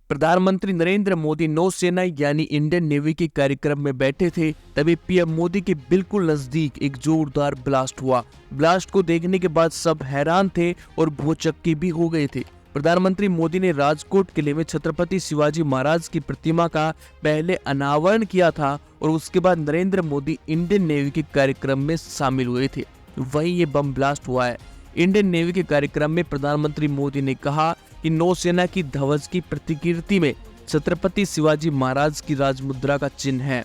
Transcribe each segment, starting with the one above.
प्रधानमंत्री नरेंद्र मोदी नौसेना यानी इंडियन नेवी के कार्यक्रम में बैठे थे, तभी पीएम मोदी के बिल्कुल नजदीक एक जोरदार ब्लास्ट हुआ। ब्लास्ट को देखने के बाद सब हैरान थे और भौचक्के भी हो गए थे। प्रधानमंत्री मोदी ने राजकोट किले में छत्रपति शिवाजी महाराज की प्रतिमा का पहले अनावरण किया था और उसके बाद नरेंद्र मोदी इंडियन नेवी के कार्यक्रम में शामिल हुए थे। वहीं ये बम ब्लास्ट हुआ है। इंडियन नेवी के कार्यक्रम में प्रधानमंत्री मोदी ने कहा कि नौसेना की ध्वज की प्रतिकृति में छत्रपति शिवाजी महाराज की राजमुद्रा का चिन्ह है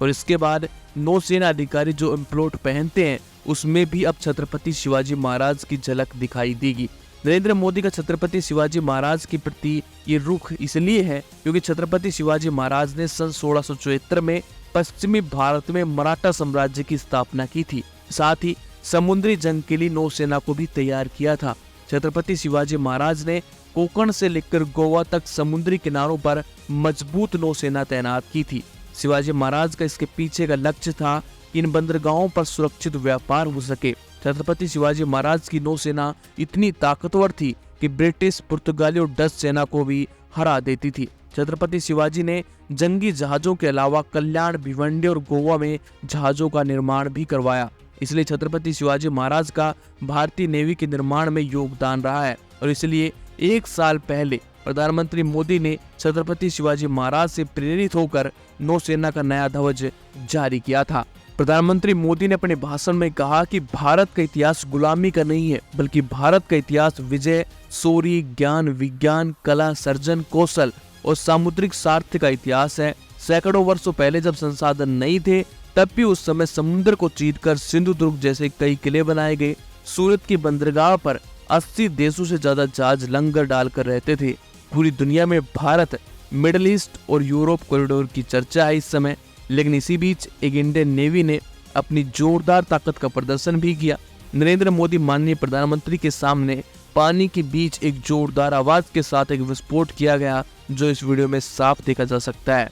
और इसके बाद नौसेना अधिकारी जो इम्प्लोट पहनते हैं उसमें भी अब छत्रपति शिवाजी महाराज की झलक दिखाई देगी। नरेंद्र मोदी का छत्रपति शिवाजी महाराज के प्रति ये रुख इसलिए है क्योंकि छत्रपति शिवाजी महाराज ने सन 1674 में पश्चिमी भारत में मराठा साम्राज्य की स्थापना की थी। साथ ही समुद्री जंग के लिए नौसेना को भी तैयार किया था। छत्रपति शिवाजी महाराज ने कोंकण से लेकर गोवा तक समुद्री किनारों पर मजबूत नौसेना तैनात की थी। शिवाजी महाराज का इसके पीछे का लक्ष्य था कि इन बंदरगाहों पर सुरक्षित व्यापार हो सके। छत्रपति शिवाजी महाराज की नौसेना इतनी ताकतवर थी कि ब्रिटिश, पुर्तगाली और डच सेना को भी हरा देती थी। छत्रपति शिवाजी ने जंगी जहाजों के अलावा कल्याण, भिवंडी और गोवा में जहाजों का निर्माण भी करवाया। इसलिए छत्रपति शिवाजी महाराज का भारतीय नेवी के निर्माण में योगदान रहा है और इसलिए एक साल पहले प्रधानमंत्री मोदी ने छत्रपति शिवाजी महाराज से प्रेरित होकर नौसेना का नया ध्वज जारी किया था। प्रधानमंत्री मोदी ने अपने भाषण में कहा कि भारत का इतिहास गुलामी का नहीं है, बल्कि भारत का इतिहास विजय, शौर्य, ज्ञान, विज्ञान, कला, सर्जन, कौशल और सामुद्रिक सामर्थ्य का इतिहास है। सैकड़ों वर्षों पहले जब संसाधन नहीं थे तब भी उस समय समुद्र को चीरकर सिंधुदुर्ग जैसे कई किले बनाए गए। सूरत की बंदरगाह पर 80 देशों से ज्यादा जहाज लंगर डालकर रहते थे। पूरी दुनिया में भारत, मिडिल ईस्ट और यूरोप कॉरिडोर की चर्चा है इस समय। लेकिन इसी बीच एक इंडियन नेवी ने अपनी जोरदार ताकत का प्रदर्शन भी किया। नरेंद्र मोदी माननीय प्रधानमंत्री के सामने पानी के बीच एक जोरदार आवाज के साथ एक विस्फोट किया गया, जो इस वीडियो में साफ देखा जा सकता है।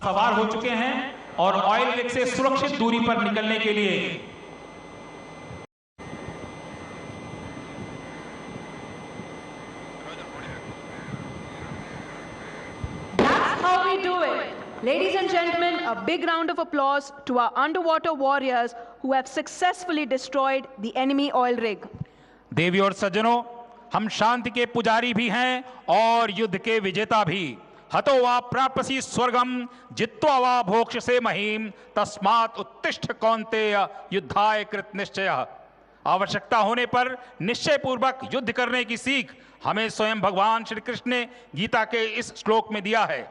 सवार हो चुके हैं और ऑयल रिग से सुरक्षित दूरी पर निकलने के लिए That's how we do it. Ladies and gentlemen, a big round of applause to our underwater warriors who have successfully destroyed the enemy oil rig. देवी और सज्जनों, हम शांति के पुजारी भी हैं और युद्ध के विजेता भी। हतो वा प्रापसि स्वर्गम जित्वा वा भोक्ष से महीम तस्मात् उत्तिष्ठ कौन्तेय युद्धाय कृत निश्चयः। आवश्यकता होने पर निश्चय पूर्वक युद्ध करने की सीख हमें स्वयं भगवान श्री कृष्ण ने गीता के इस श्लोक में दिया है।